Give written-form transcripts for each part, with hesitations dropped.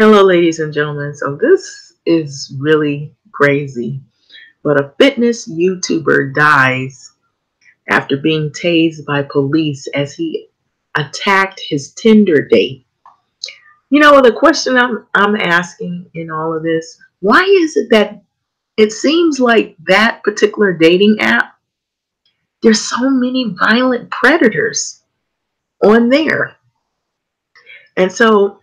Hello, ladies and gentlemen. So this is really crazy, but a fitness YouTuber dies after being tased by police as he attacked his Tinder date. The question I'm asking in all of this, why is it that it seems like that particular dating app, there's so many violent predators on there? And so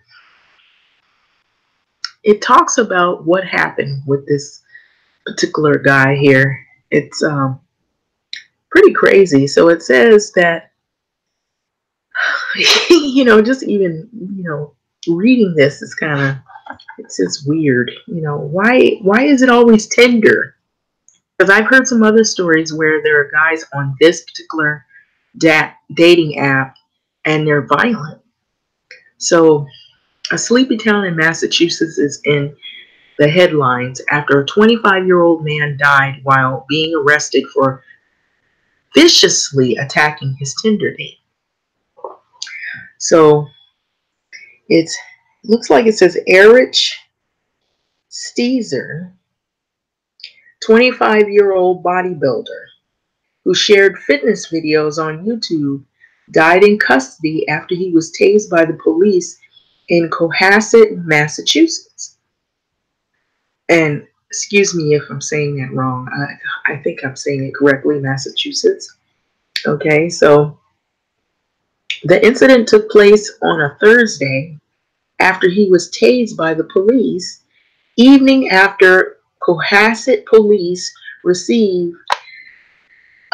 it talks about what happened with this particular guy here. It's pretty crazy. So it says that, just even, reading this is kind of, it's just weird. Why is it always Tinder? Because I've heard some other stories where there are guys on this particular dating app and they're violent. So a sleepy town in Massachusetts is in the headlines after a 25-year-old man died while being arrested for viciously attacking his Tinder date. So it looks like it says Erich Steezer, 25-year-old bodybuilder who shared fitness videos on YouTube, died in custody after he was tased by the police in Cohasset, Massachusetts. And excuse me if I'm saying that wrong. I think I'm saying it correctly, Massachusetts. Okay, so the incident took place on a Thursday after he was tased by the police, evening after Cohasset police received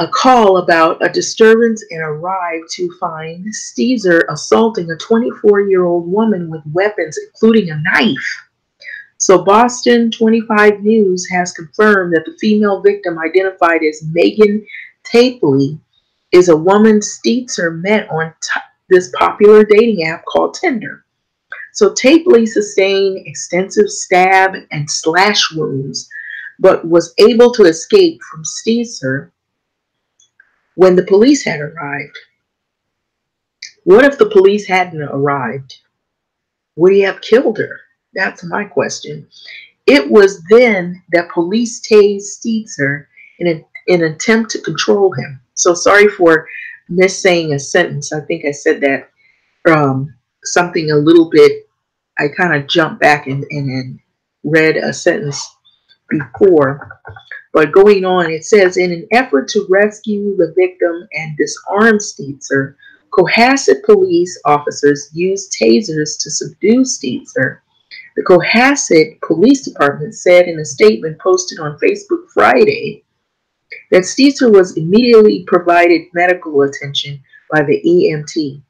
a call about a disturbance and arrived to find Steezer assaulting a 24-year-old woman with weapons, including a knife. So Boston 25 News has confirmed that the female victim, identified as Megan Tapley, is a woman Steezer met on this popular dating app called Tinder. So Tapley sustained extensive stab and slash wounds, but was able to escape from Steezer when the police had arrived. What if the police hadn't arrived? Would he have killed her? That's my question. It was then that police tased Steezer in an attempt to control him. So sorry for missaying a sentence. I think I said that something a little bit. I kind of jumped back and read a sentence before. But going on, it says, in an effort to rescue the victim and disarm Steezer, Cohasset police officers used tasers to subdue Steezer. The Cohasset Police Department said in a statement posted on Facebook Friday that Steezer was immediately provided medical attention by the EMT.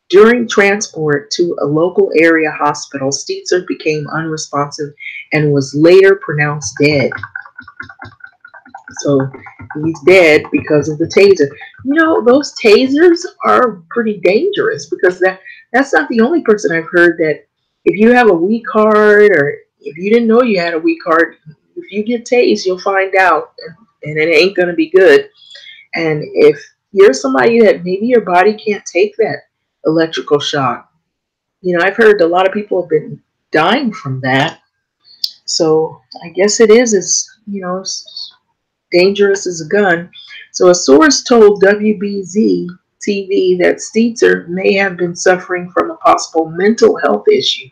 During transport to a local area hospital, Steezer became unresponsive and was later pronounced dead. So he's dead because of the taser. Those tasers are pretty dangerous because that's not the only person I've heard that if you have a weak heart or if you didn't know you had a weak heart, if you get tased, you'll find out and it ain't going to be good. And if you're somebody that maybe your body can't take that electrical shock, I've heard a lot of people have been dying from that. So I guess it is dangerous as a gun. So a source told WBZ TV that Steezer may have been suffering from a possible mental health issue.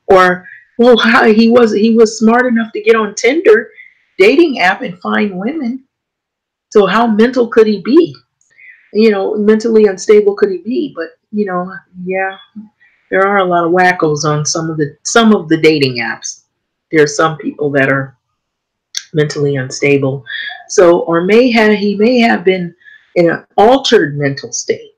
Or, well, he was smart enough to get on Tinder dating app and find women. So how mental could he be? Mentally unstable could he be? But yeah, there are a lot of wackos on some of the dating apps. There are some people that are mentally unstable. So, he may have been in an altered mental state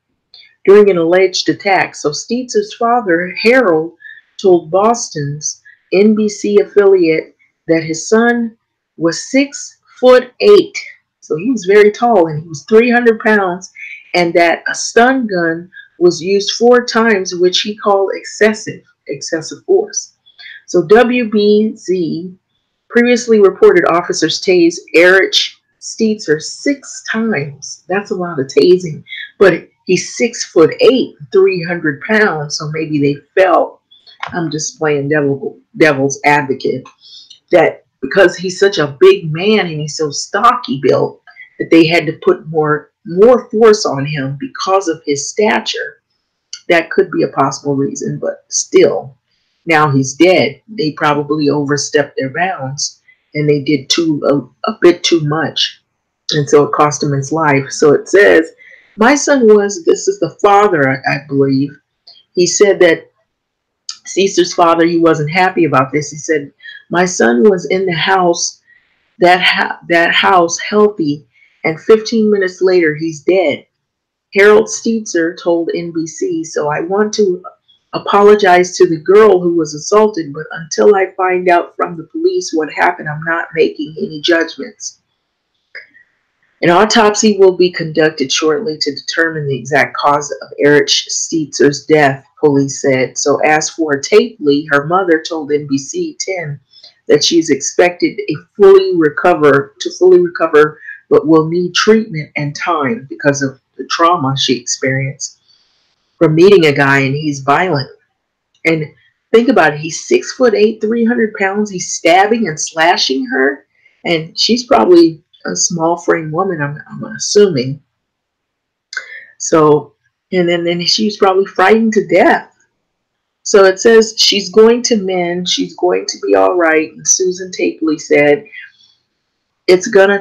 during an alleged attack. So Steezer's father, Harold, told Boston's NBC affiliate that his son was 6'8". So he was very tall and he was 300 pounds, and that a stun gun was used 4 times, which he called excessive force. So WBZ previously reported officers tased Erich Steezer 6 times. That's a lot of tasing. But he's 6'8", 300 pounds, so maybe they felt I'm just playing devil's advocate, that because he's such a big man and he's so stocky built, that they had to put more force on him because of his stature. That could be a possible reason, but still, now he's dead. They probably overstepped their bounds and they did a bit too much. And so it cost him his life. So it says, my son was, this is the father, I believe. He said that Caesar's father, he wasn't happy about this. He said, my son was in the house, that house healthy, and 15 minutes later, he's dead. Harold Steitzer told NBC, so I want to apologize to the girl who was assaulted, but until I find out from the police what happened, I'm not making any judgments. An autopsy will be conducted shortly to determine the exact cause of Erich Steitzer's death, police said. So as for Tapley, her mother told NBC 10 that she's expected to fully recover, but will need treatment and time because of the trauma she experienced from meeting a guy, and he's violent. And think about it, he's 6'8", 300 pounds. He's stabbing and slashing her, and she's probably a small frame woman, I'm assuming. So, and then she's probably frightened to death. So it says she's going to mend, she's going to be all right. And Susan Tapley said it's going to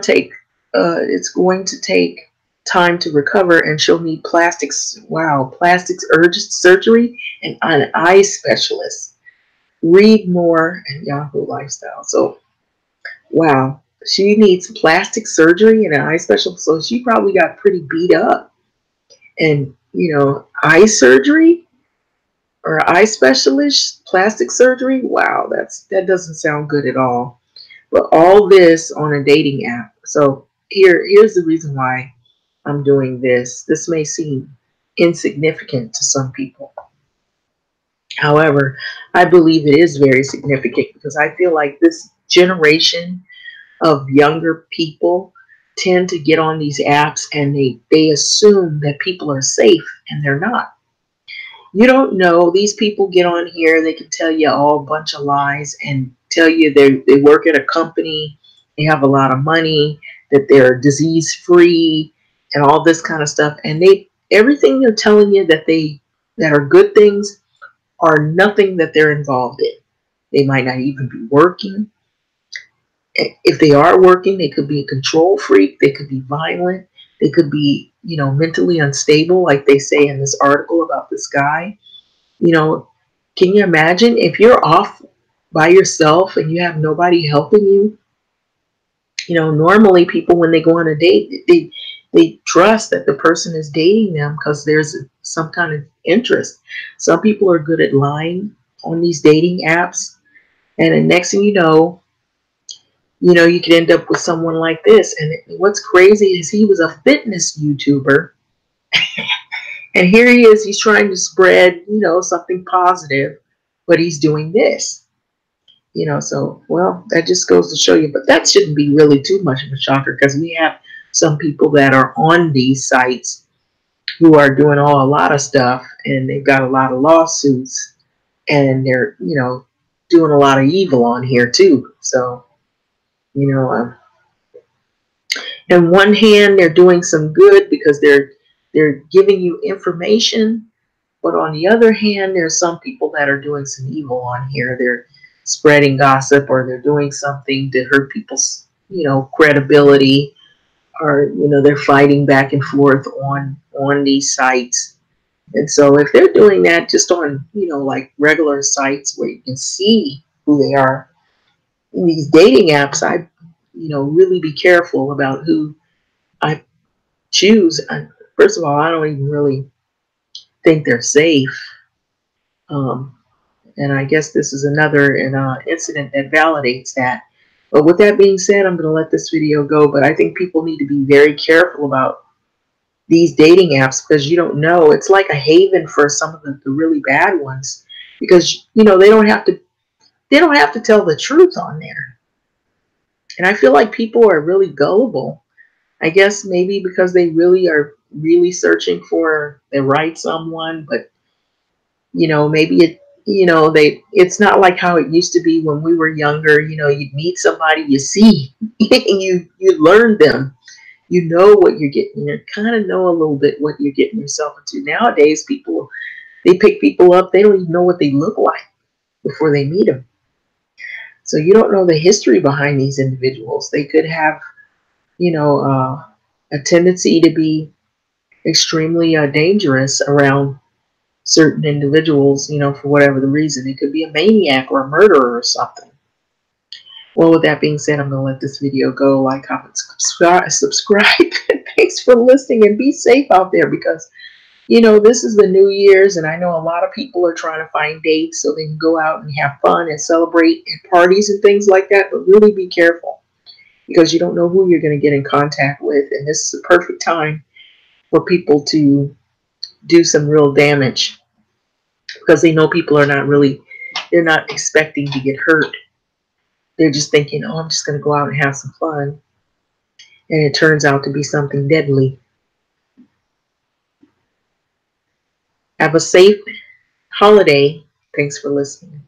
take time to recover, and she'll need plastic surgery and an eye specialist. Read more at Yahoo Lifestyle. So, wow, she needs plastic surgery and an eye specialist. So she probably got pretty beat up. And, eye surgery or eye specialist, plastic surgery. Wow, that doesn't sound good at all. But all this on a dating app. So here's the reason why I'm doing this. This may seem insignificant to some people. However, I believe it is very significant because I feel like this generation of younger people tend to get on these apps and they assume that people are safe, and they're not. You don't know. These people get on here, they can tell you all a bunch of lies and tell you they work at a company, they have a lot of money, that they're disease free and all this kind of stuff. And everything they're telling you that are good things are nothing that they're involved in. They might not even be working. If they are working, they could be a control freak, they could be violent, they could be, mentally unstable, like they say in this article about this guy. Can you imagine if you're off by yourself and you have nobody helping you? Normally people, when they go on a date, they trust that the person is dating them because there's some kind of interest. Some people are good at lying on these dating apps, and the next thing you know, you could end up with someone like this. And what's crazy is he was a fitness YouTuber. And here he is, he's trying to spread, something positive, but he's doing this. So, well, that just goes to show you. But that shouldn't be really too much of a shocker, because we have some people that are on these sites who are doing a lot of stuff, and they've got a lot of lawsuits, and they're, doing a lot of evil on here too. So, on one hand, they're doing some good because they're giving you information, but on the other hand, there's some people that are doing some evil on here. They're spreading gossip, or they're doing something to hurt people's, credibility, or they're fighting back and forth on these sites. And so if they're doing that just on, like regular sites where you can see who they are, in these dating apps, I really be careful about who I choose. First of all, I don't even really think they're safe. And I guess this is another incident that validates that. But with that being said, I'm going to let this video go. But I think people need to be very careful about these dating apps, because you don't know. It's like a haven for some of the really bad ones, because they don't have to tell the truth on there. And I feel like people are really gullible. I guess maybe because they really are searching for the right someone, but maybe It's not like how it used to be when we were younger. You'd meet somebody, you see, you learn them. You know what you're getting. You kind of know a little bit what you're getting yourself into. Nowadays, they pick people up. They don't even know what they look like before they meet them. So you don't know the history behind these individuals. They could have, a tendency to be extremely dangerous around certain individuals, for whatever the reason. It could be a maniac or a murderer or something. Well, with that being said, I'm going to let this video go. Like, comment, subscribe. Thanks for listening, and be safe out there, because this is the New Year's, and I know a lot of people are trying to find dates so they can go out and have fun and celebrate and parties and things like that. But really be careful, because you don't know who you're going to get in contact with. And this is the perfect time for people to do some real damage, because they know people are they're not expecting to get hurt. They're just thinking, oh, I'm just going to go out and have some fun. And it turns out to be something deadly. Have a safe holiday. Thanks for listening.